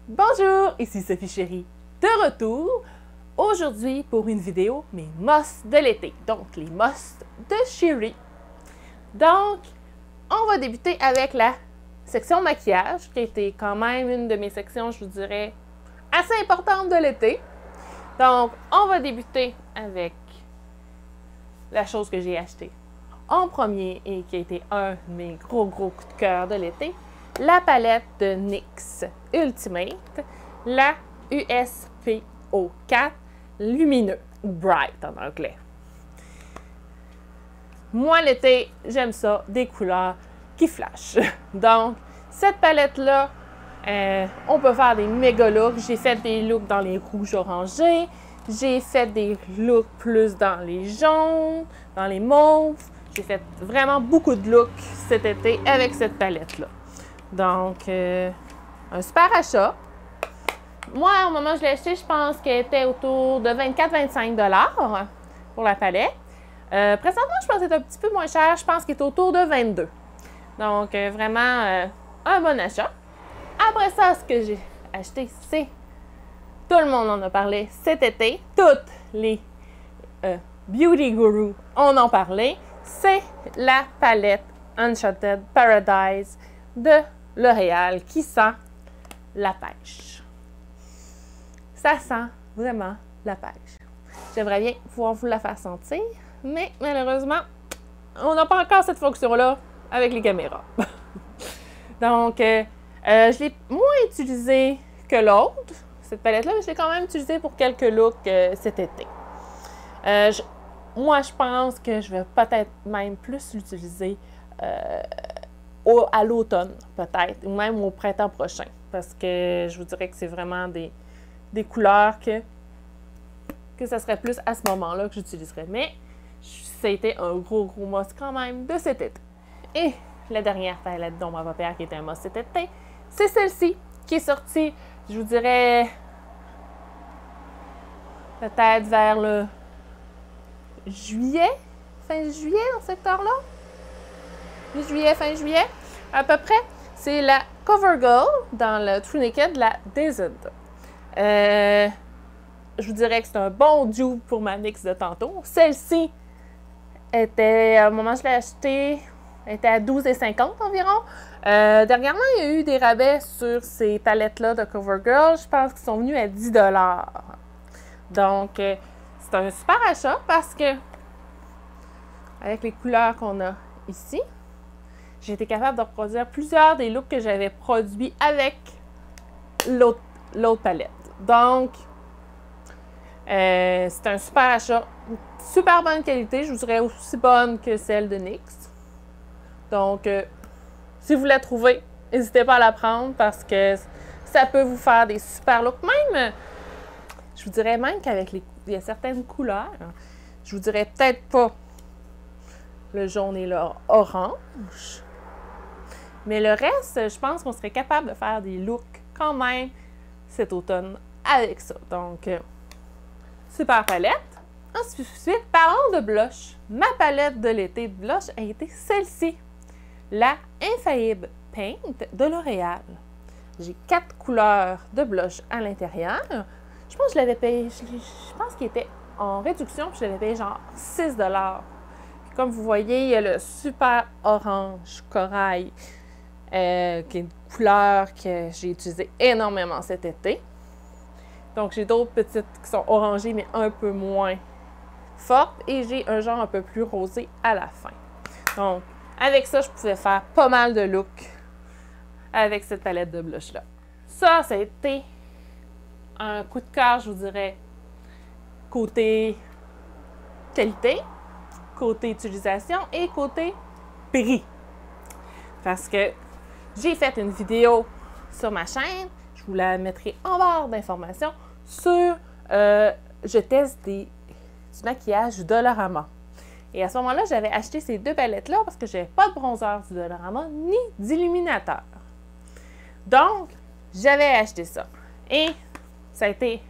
Bonjour, ici Sophie Chérie, de retour aujourd'hui pour une vidéo mes must de l'été, donc les must de Chérie. Donc, on va débuter avec la section maquillage, qui a été quand même une de mes sections, je vous dirais, assez importante de l'été. Donc, on va débuter avec la chose que j'ai achetée en premier et qui a été un de mes gros coups de cœur de l'été, la palette de NYX Ultimate, la USPO4 lumineux, ou bright en anglais. Moi, l'été, j'aime ça, des couleurs qui flashent. Donc, cette palette-là, on peut faire des méga looks. J'ai fait des looks dans les rouges orangés, j'ai fait des looks plus dans les jaunes, dans les mauves. J'ai fait vraiment beaucoup de looks cet été avec cette palette-là. Donc, un super achat. Moi, au moment où je l'ai acheté, je pense qu'elle était autour de 24-25 $ pour la palette. Présentement, je pense qu'elle est un petit peu moins cher. Je pense qu'elle est autour de 22. Donc, vraiment, un bon achat. Après ça, ce que j'ai acheté, c'est... Tout le monde en a parlé cet été. Toutes les Beauty Gurus en ont parlé. C'est la palette Enchanted Paradise de L'Oréal qui sent la pêche. Ça sent vraiment la pêche. J'aimerais bien pouvoir vous la faire sentir, mais malheureusement, on n'a pas encore cette fonction-là avec les caméras. Donc, je l'ai moins utilisée que l'autre, cette palette-là, mais je l'ai quand même utilisée pour quelques looks cet été. Moi, je pense que je vais peut-être même plus l'utiliser à l'automne, peut-être, ou même au printemps prochain, parce que je vous dirais que c'est vraiment des couleurs que ça serait plus à ce moment-là que j'utiliserais. Mais ça a été un gros must quand même de cet été. Et la dernière palette dont ma paupière qui était un must cet été, c'est celle-ci qui est sortie, je vous dirais, peut-être vers le juillet, fin juillet dans ce secteur-là. Mi-juillet, fin juillet, à peu près. C'est la CoverGirl dans le True Naked, la Dazed. Je vous dirais que c'est un bon dupe pour ma NYX de tantôt. Celle-ci était, au moment où je l'ai achetée, était à 12,50 environ. Dernièrement, il y a eu des rabais sur ces palettes-là de CoverGirl. Je pense qu'ils sont venus à 10 $. Donc, c'est un super achat parce que, avec les couleurs qu'on a ici, j'ai été capable de reproduire plusieurs des looks que j'avais produits avec l'autre palette. Donc, c'est un super achat. Super bonne qualité, je vous dirais aussi bonne que celle de NYX. Donc, si vous la trouvez, n'hésitez pas à la prendre parce que ça peut vous faire des super looks. Même, je vous dirais même qu'avec il y a certaines couleurs, je vous dirais peut-être pas le jaune et l'orange. Mais le reste, je pense qu'on serait capable de faire des looks quand même cet automne avec ça. Donc, super palette. Ensuite, parlons de blush. Ma palette de l'été de blush a été celle-ci, la Infallible Paint de L'Oréal. J'ai 4 couleurs de blush à l'intérieur. Je pense que je l'avais payé, je pense qu'il était en réduction, puis je l'avais payé genre 6 $. Puis comme vous voyez, il y a le super orange corail, qui est une couleur que j'ai utilisée énormément cet été. Donc, j'ai d'autres petites qui sont orangées, mais un peu moins fortes. Et j'ai un genre un peu plus rosé à la fin. Donc, avec ça, je pouvais faire pas mal de looks avec cette palette de blush-là. Ça a été un coup de cœur, je vous dirais, côté qualité, côté utilisation et côté prix. Parce que j'ai fait une vidéo sur ma chaîne, je vous la mettrai en barre d'informations, sur je teste du maquillage du Dollarama. Et à ce moment-là, j'avais acheté ces deux palettes-là parce que je n'avais pas de bronzer du Dollarama ni d'illuminateur. Donc, j'avais acheté ça. Et ça a été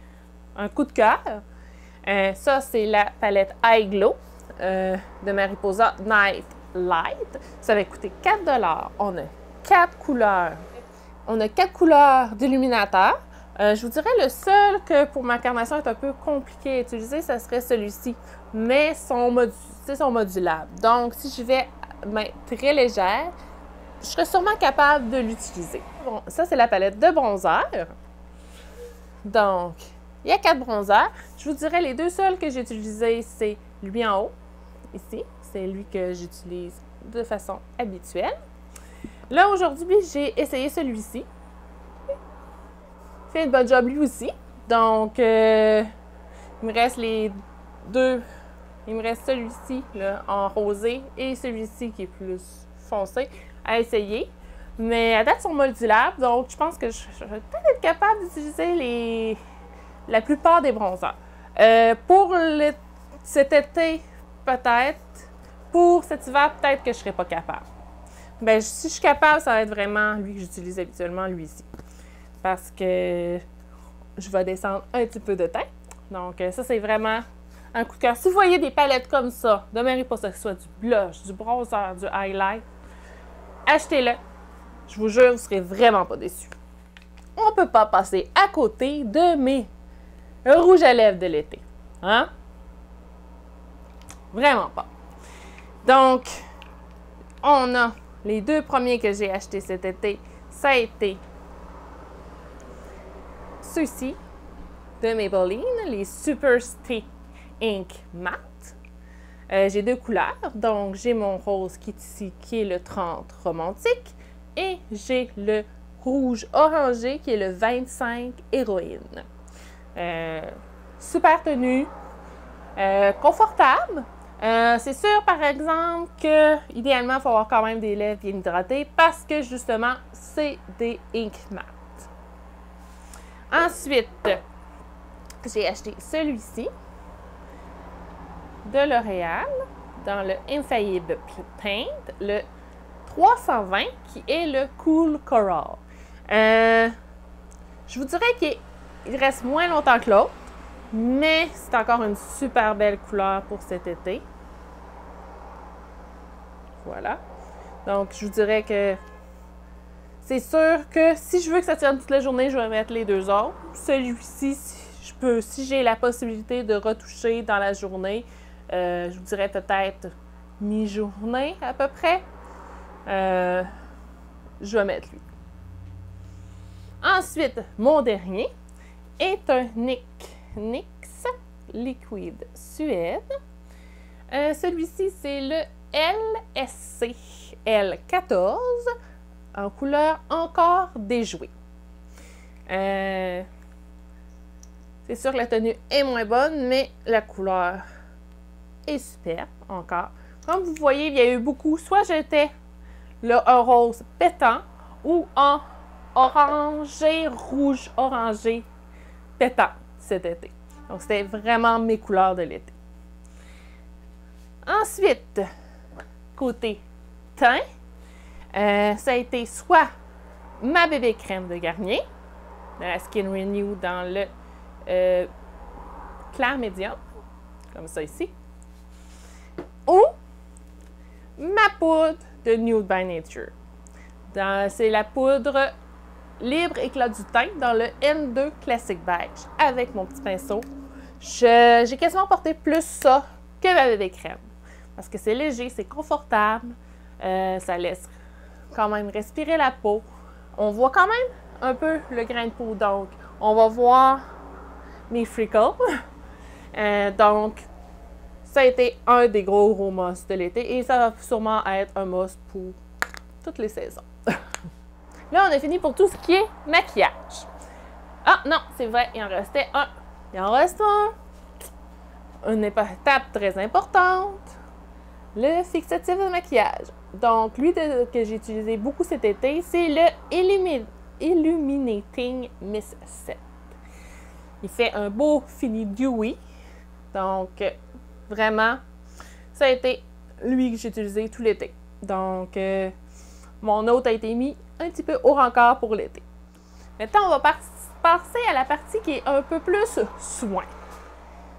un coup de cœur. Ça, c'est la palette Eye Glow de Mariposa Night Light. Ça va coûter 4 $. On a 4 couleurs. On a 4 couleurs d'illuminateur. Je vous dirais le seul que pour ma carnation est un peu compliqué à utiliser, ça serait celui-ci. Mais c'est son modulable. Donc, si je vais très légère, je serais sûrement capable de l'utiliser. Bon, ça, c'est la palette de bronzer. Donc, il y a 4 bronzers. Je vous dirais les deux seuls que j'ai utilisés, c'est lui en haut, ici. C'est lui que j'utilise de façon habituelle. Là, aujourd'hui, j'ai essayé celui-ci. Il fait une bonne job lui aussi. Donc, il me reste les deux. Il me reste celui-ci en rosé et celui-ci qui est plus foncé à essayer. Mais à date, ils sont modulables, donc je pense que je vais peut-être être capable d'utiliser la plupart des bronzers. Pour cet été, peut-être. Pour cet hiver, peut-être que je ne serai pas capable. Bien, si je suis capable, ça va être vraiment lui que j'utilise habituellement, lui-ci. Parce que je vais descendre un petit peu de teint. Donc, ça, c'est vraiment un coup de cœur. Si vous voyez des palettes comme ça, demeurez pas que ce soit du blush, du bronzer, du highlight, achetez-le. Je vous jure, vous ne serez vraiment pas déçus. On ne peut pas passer à côté de mes rouges à lèvres de l'été. Hein? Vraiment pas. Donc, on a les deux premiers que j'ai achetés cet été. Ça a été ceux-ci de Maybelline, les Super Stay Ink Matte. J'ai deux couleurs. Donc, j'ai mon rose qui est ici, qui est le 30 romantique. Et j'ai le rouge orangé, qui est le 25 héroïne. Super tenue, confortable. C'est sûr, par exemple, que idéalement, il faut avoir quand même des lèvres bien hydratées parce que, justement, c'est des ink matte. Ensuite, j'ai acheté celui-ci de L'Oréal dans le Infallible Paint, le 320 qui est le Cool Coral. Je vous dirais qu'il reste moins longtemps que l'autre, mais c'est encore une super belle couleur pour cet été. Voilà. Donc, je vous dirais que c'est sûr que si je veux que ça tienne toute la journée, je vais mettre les deux autres. Celui-ci, si j'ai la possibilité de retoucher dans la journée, je vous dirais peut-être mi-journée à peu près. Je vais mettre lui. Ensuite, mon dernier est un NYX Liquid Suède. Celui-ci, c'est le LSC L14 en couleur encore déjouée. C'est sûr que la tenue est moins bonne, mais la couleur est superbe encore. Comme vous voyez, il y a eu beaucoup, soit j'étais un rose pétant ou en orangé, rouge orangé pétant cet été. Donc, c'était vraiment mes couleurs de l'été. Ensuite, côté teint, ça a été soit ma bébé crème de Garnier, de la Skin Renew dans le clair médium, comme ça ici, ou ma poudre de Nude by Nature. C'est la poudre libre éclat du teint dans le N2 Classic Beige avec mon petit pinceau. J'ai quasiment porté plus ça que ma bébé crème parce que c'est léger, c'est confortable, ça laisse quand même respirer la peau. On voit quand même un peu le grain de peau, donc on va voir mes freckles. Donc, ça a été un des gros must de l'été et ça va sûrement être un must pour toutes les saisons. Là, on a fini pour tout ce qui est maquillage. Ah non, c'est vrai, il en restait un. Il en reste un. Une étape très importante. Le fixatif de maquillage. Donc, lui que j'ai utilisé beaucoup cet été, c'est le Illuminating Mist Set. Il fait un beau fini dewy. Donc, vraiment, ça a été lui que j'ai utilisé tout l'été. Donc, mon autre a été mis un petit peu haut encore pour l'été. Maintenant, on va passer à la partie qui est un peu plus soin.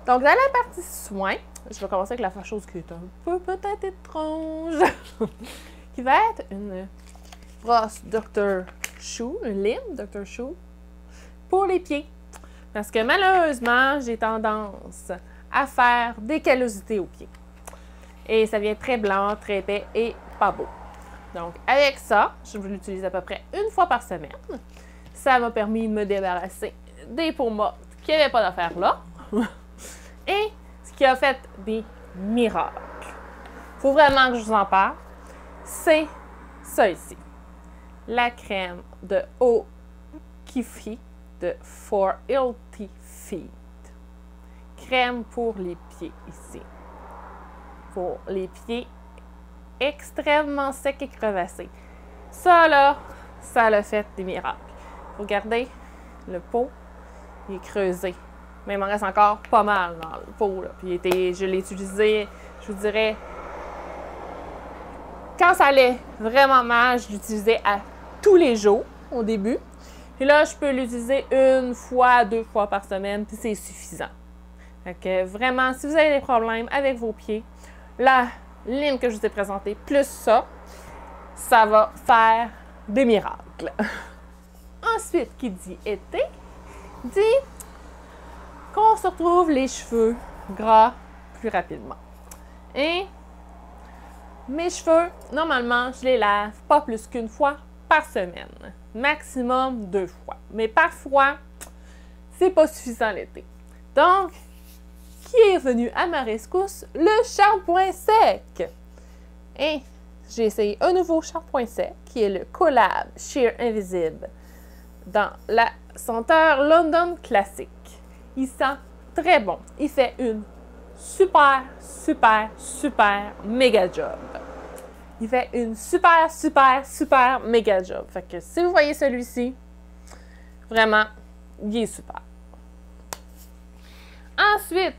Donc, dans la partie soins, je vais commencer avec la chose qui est un peu peut-être étrange, qui va être une brosse Dr. Shoe, une lime Dr. Shoe, pour les pieds. Parce que malheureusement, j'ai tendance à faire des callosités aux pieds. Et ça vient très blanc, très épais et pas beau. Donc, avec ça, je l'utilise à peu près une fois par semaine. Ça m'a permis de me débarrasser des peaux mortes qui n'avaient pas d'affaire là. Et ce qui a fait des miracles. Il faut vraiment que je vous en parle. C'est ça ici. La crème de Okifi de For Healthy Feet. Crème pour les pieds ici. Pour les pieds extrêmement secs et crevassés. Ça, là, ça a fait des miracles. Regardez, le pot, il est creusé. Mais il m'en reste encore pas mal dans le pot, là. Puis je l'ai utilisé, je vous dirais, quand ça allait vraiment mal, je l'utilisais à tous les jours au début. Puis là, je peux l'utiliser une fois, 2 fois par semaine, puis c'est suffisant. Fait que vraiment, si vous avez des problèmes avec vos pieds, la lime que je vous ai présentée, plus ça, ça va faire des miracles. Ensuite, qui dit été, dit qu'on se retrouve les cheveux gras plus rapidement. Et mes cheveux, normalement, je les lave pas plus qu'une fois par semaine. Maximum 2 fois. Mais parfois, c'est pas suffisant l'été. Donc, qui est venu à ma rescousse? Le shampoing sec. Et j'ai essayé un nouveau shampoing sec qui est le Collab Sheer Invisible dans la senteur London Classic. Il sent très bon. Il fait une super, super, super méga job. Il fait une super, super, super méga job. Fait que si vous voyez celui-ci, vraiment, il est super. Ensuite,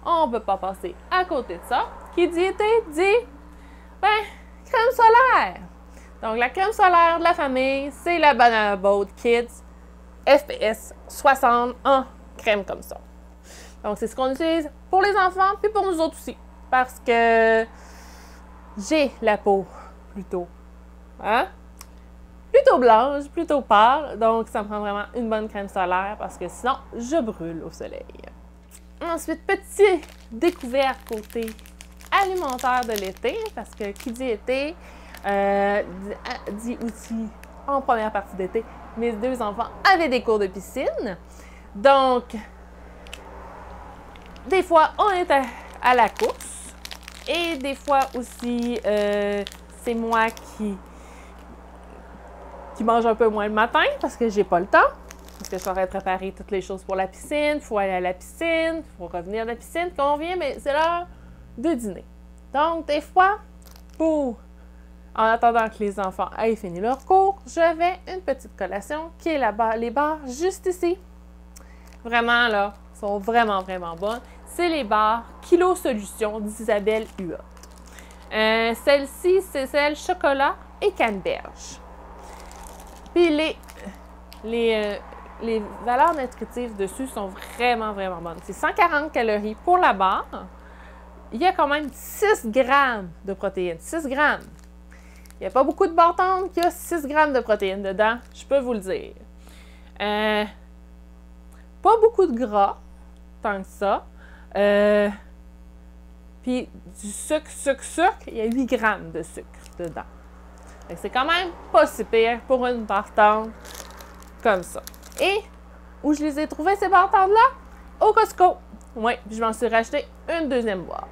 on ne peut pas passer à côté de ça. Qui dit été, dit, crème solaire. Donc, la crème solaire de la famille, c'est la Banana Boat Kids FPS 60 en crème comme ça. Donc, c'est ce qu'on utilise pour les enfants, puis pour nous autres aussi. Parce que j'ai la peau plutôt blanche, plutôt pâle. Donc, ça me prend vraiment une bonne crème solaire parce que sinon, je brûle au soleil. Ensuite, petite découverte côté alimentaire de l'été, parce que qui dit été, dit aussi en première partie d'été, mes 2 enfants avaient des cours de piscine. Donc, des fois, on est à la course. Et des fois aussi, c'est moi qui mange un peu moins le matin parce que j'ai pas le temps. Parce que je devrais préparer toutes les choses pour la piscine. Il faut aller à la piscine, il faut revenir de la piscine. Quand on vient, mais c'est l'heure de dîner. Donc, des fois, en attendant que les enfants aient fini leur cours, je fais une petite collation qui est là-bas, les barres juste ici. Vraiment, là, sont vraiment, vraiment bonnes. C'est les barres Kilo Solution d'Isabelle Huot. Celle-ci, c'est celle chocolat et canneberge. Puis les valeurs nutritives dessus sont vraiment, vraiment bonnes. C'est 140 calories pour la barre. Il y a quand même 6 grammes de protéines. 6 grammes. Il n'y a pas beaucoup de barres tendres qui a 6 grammes de protéines dedans, je peux vous le dire. Pas beaucoup de gras, tant que ça. Puis du sucre, il y a 8 grammes de sucre dedans. C'est quand même pas si pire pour une barre tendre comme ça. Et où je les ai trouvées, ces barres tendres-là? Au Costco. Oui, puis je m'en suis racheté une 2e boîte.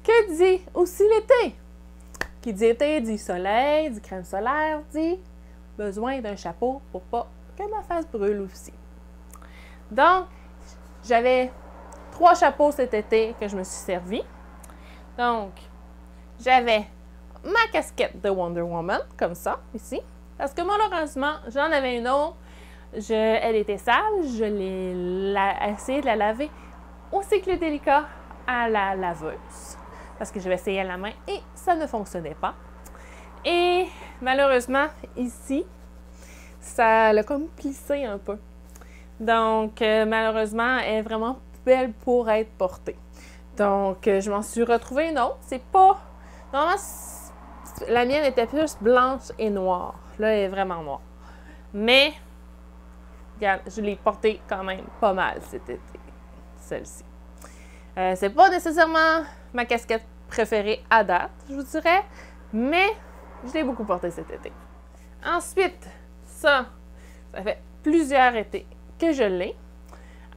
Que dit aussi l'été? Qui dit été, dit soleil, dit crème solaire, dit besoin d'un chapeau pour pas que ma face brûle aussi. Donc, j'avais 3 chapeaux cet été que je me suis servi. Donc, j'avais ma casquette de Wonder Woman, comme ça, ici. Parce que malheureusement, j'en avais une autre. Elle était sale. Je l'ai essayé de la laver au cycle délicat à la laveuse. Parce que je vais essayer à la main et ça ne fonctionnait pas. Et malheureusement, ici, ça l'a comme plissé un peu. Donc, malheureusement, elle est vraiment belle pour être portée. Donc, je m'en suis retrouvée une autre. C'est pas... Normalement, la mienne était plus blanche et noire. Là, elle est vraiment noire. Mais, regarde, je l'ai portée quand même pas mal cet été, celle-ci. C'est pas nécessairement ma casquette préférée à date, je vous dirais, mais je l'ai beaucoup portée cet été. Ensuite, ça fait plusieurs étés que je l'ai.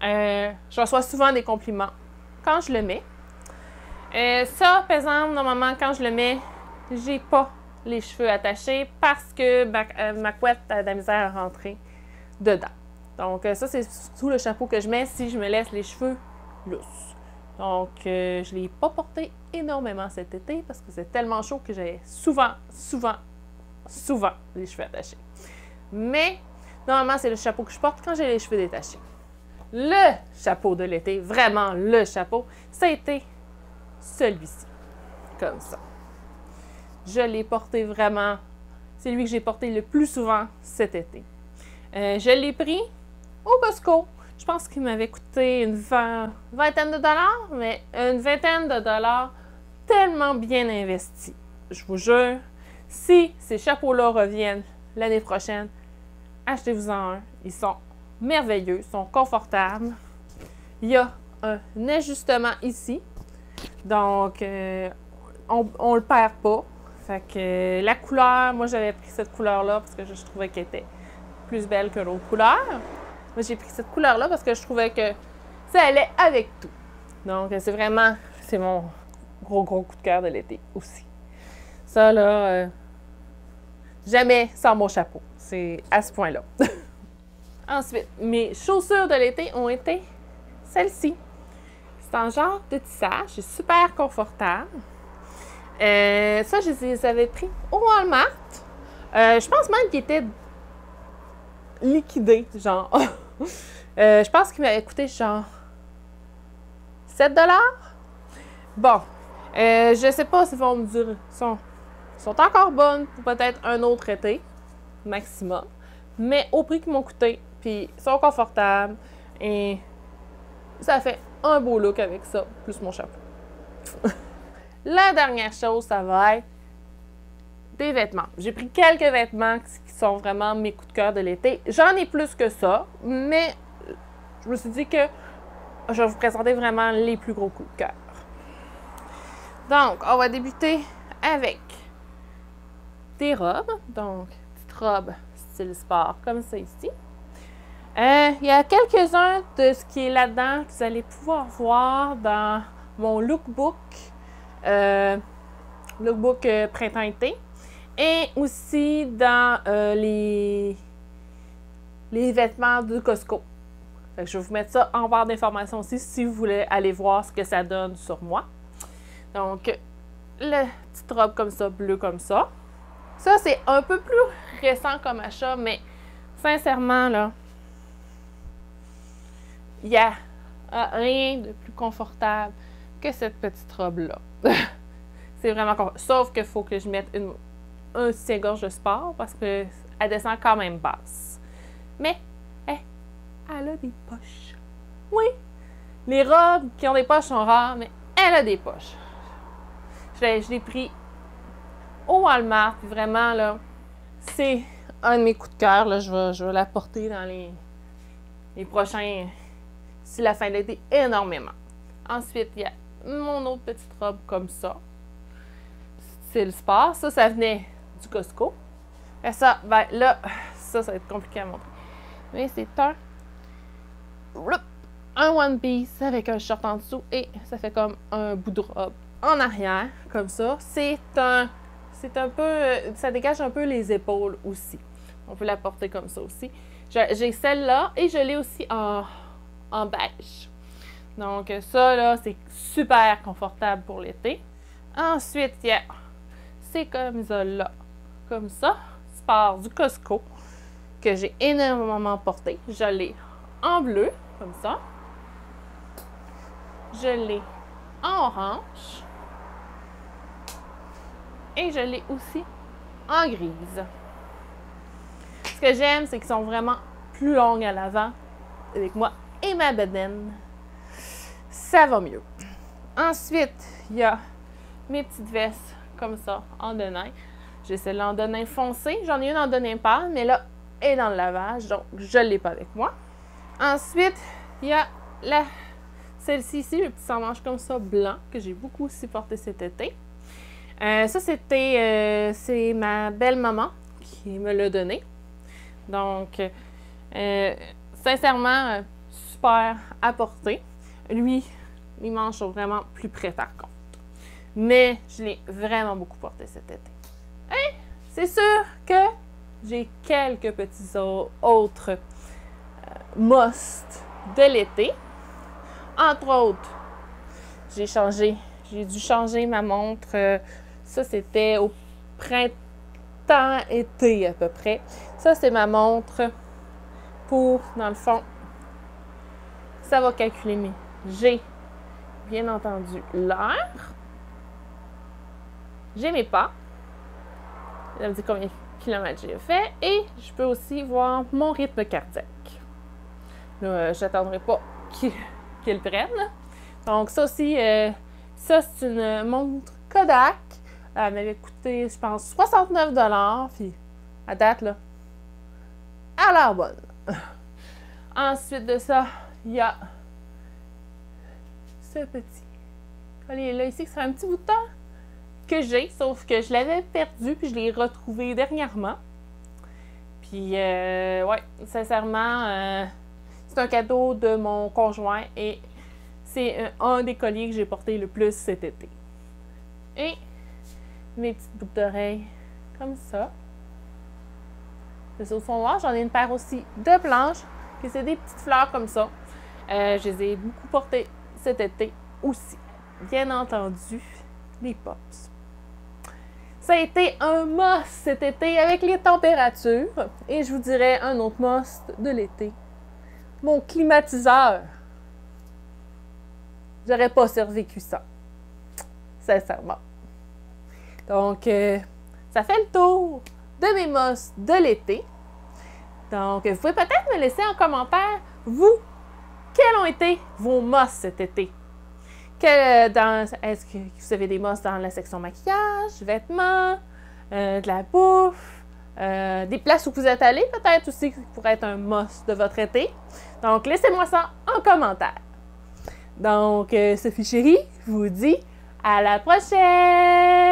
Je reçois souvent des compliments quand je le mets. Ça, par exemple, normalement, quand je le mets, j'ai pas les cheveux attachés parce que ma couette a de la misère à rentrer dedans. Donc, ça, c'est surtout le chapeau que je mets si je me laisse les cheveux lousses. Donc, je ne l'ai pas porté énormément cet été parce que c'est tellement chaud que j'ai souvent les cheveux attachés. Mais, normalement, c'est le chapeau que je porte quand j'ai les cheveux détachés. Le chapeau de l'été, vraiment le chapeau, ça a été celui-ci, comme ça. Je l'ai porté vraiment, c'est lui que j'ai porté le plus souvent cet été. Je l'ai pris au Costco. Je pense qu'il m'avait coûté une vingtaine de dollars, mais une vingtaine de dollars tellement bien investis. Je vous jure, si ces chapeaux-là reviennent l'année prochaine, achetez-vous-en un. Ils sont merveilleux, ils sont confortables. Il y a un ajustement ici, donc on le perd pas. Fait que la couleur, moi j'avais pris cette couleur-là parce que je trouvais qu'elle était plus belle que l'autre couleur. Moi j'ai pris cette couleur-là parce que je trouvais que ça allait avec tout. Donc c'est mon gros coup de cœur de l'été aussi. Ça là, jamais sans mon chapeau. C'est à ce point-là. Ensuite, mes chaussures de l'été ont été celles-ci. C'est en genre de tissage, c'est super confortable. Ça, je les avais pris au Walmart. Je pense même qu'ils étaient liquidés, genre. Je pense qu'ils m'avaient coûté genre 7 $. Bon, je sais pas s'ils vont me dire, sont encore bonnes pour peut-être un autre été, maximum. Mais au prix qu'ils m'ont coûté, puis ils sont confortables et ça fait un beau look avec ça, plus mon chapeau. La dernière chose, ça va être des vêtements. J'ai pris quelques vêtements qui sont vraiment mes coups de cœur de l'été. J'en ai plus que ça, mais je me suis dit que je vais vous présenter vraiment les plus gros coups de cœur. Donc, on va débuter avec des robes. Donc, petite robe style sport, comme ça ici. Il y a quelques-uns de ce qui est là-dedans que vous allez pouvoir voir dans mon lookbook. Printemps-été et aussi dans les vêtements de Costco. Fait que je vais vous mettre ça en barre d'informations aussi si vous voulez aller voir ce que ça donne sur moi. Donc, la petite robe comme ça, bleue comme ça. Ça, c'est un peu plus récent comme achat, mais sincèrement, là, il n'y a rien de plus confortable que cette petite robe-là. C'est vraiment confortable. Sauf qu'il faut que je mette un soutien-gorge de sport parce qu'elle descend quand même basse. Mais, elle a des poches. Oui, les robes qui ont des poches sont rares, mais elle a des poches. Je l'ai pris au Walmart, puis vraiment, là, c'est un de mes coups de cœur. Là, je vais la porter dans les prochains, d'ici la fin de l'été, énormément. Ensuite, il y a mon autre petite robe comme ça. C'est le sport. Ça venait du Costco. Et ça, ben là, ça va être compliqué à montrer. Mais c'est un one piece avec un short en dessous et ça fait comme un bout de robe en arrière, comme ça. C'est un peu, ça dégage un peu les épaules aussi. On peut la porter comme ça aussi. J'ai celle-là et je l'ai aussi en beige. Donc ça, là, c'est super confortable pour l'été. Ensuite, il y a ces camisoles-là, comme ça, sport du Costco, que j'ai énormément porté. Je l'ai en bleu, comme ça. Je l'ai en orange. Et je l'ai aussi en grise. Ce que j'aime, c'est qu'ils sont vraiment plus longues à l'avant avec moi et ma bedaine. ça va mieux. Ensuite, il y a mes petites vestes comme ça, en denim. J'ai celle-là en denim foncé. J'en ai une en denim pâle, mais là, elle est dans le lavage, donc je ne l'ai pas avec moi. Ensuite, il y a celle-ci ici, le petit sans-manche comme ça, blanc, que j'ai beaucoup aussi porté cet été. Ça, c'est ma belle-maman qui me l'a donné. Donc, sincèrement, super à porter. Lui, les manches sont vraiment plus près par contre. Mais je l'ai vraiment beaucoup porté cet été. Et c'est sûr que j'ai quelques petits autres must de l'été. Entre autres, j'ai dû changer ma montre. Ça, c'était au printemps-été à peu près. Ça, c'est ma montre pour, dans le fond, ça va calculer mes. J'ai, bien entendu, l'heure. J'ai mes pas. Ça me dit combien de kilomètres j'ai fait. Et je peux aussi voir mon rythme cardiaque. Là, je n'attendrai pas qu'il prenne. Donc, ça aussi, ça, c'est une montre Kodak. Elle m'avait coûté, je pense, 69 $. Puis, à date, là, elle a l'air bonne. Ensuite de ça, il y a ce petit collier-là ici, qui fait un petit bout de temps que j'ai, sauf que je l'avais perdu, puis je l'ai retrouvé dernièrement. Puis, ouais, sincèrement, c'est un cadeau de mon conjoint et c'est un des colliers que j'ai porté le plus cet été. Et mes petites boucles d'oreilles, comme ça. Au fond noir, j'en ai une paire aussi de blanches, que c'est des petites fleurs comme ça. Je les ai beaucoup portées cet été aussi. Bien entendu, les pops. Ça a été un must cet été avec les températures. Et je vous dirais un autre must de l'été. Mon climatiseur. J'aurais pas survécu ça. Sincèrement. Donc, ça fait le tour de mes musts de l'été. Donc, vous pouvez peut-être me laisser en commentaire, vous, quels ont été vos musts cet été? Est-ce que vous avez des musts dans la section maquillage, vêtements, de la bouffe, des places où vous êtes allés peut-être aussi qui pourraient être un must de votre été? Donc, laissez-moi ça en commentaire. Donc, Sophie Chérie vous dit à la prochaine!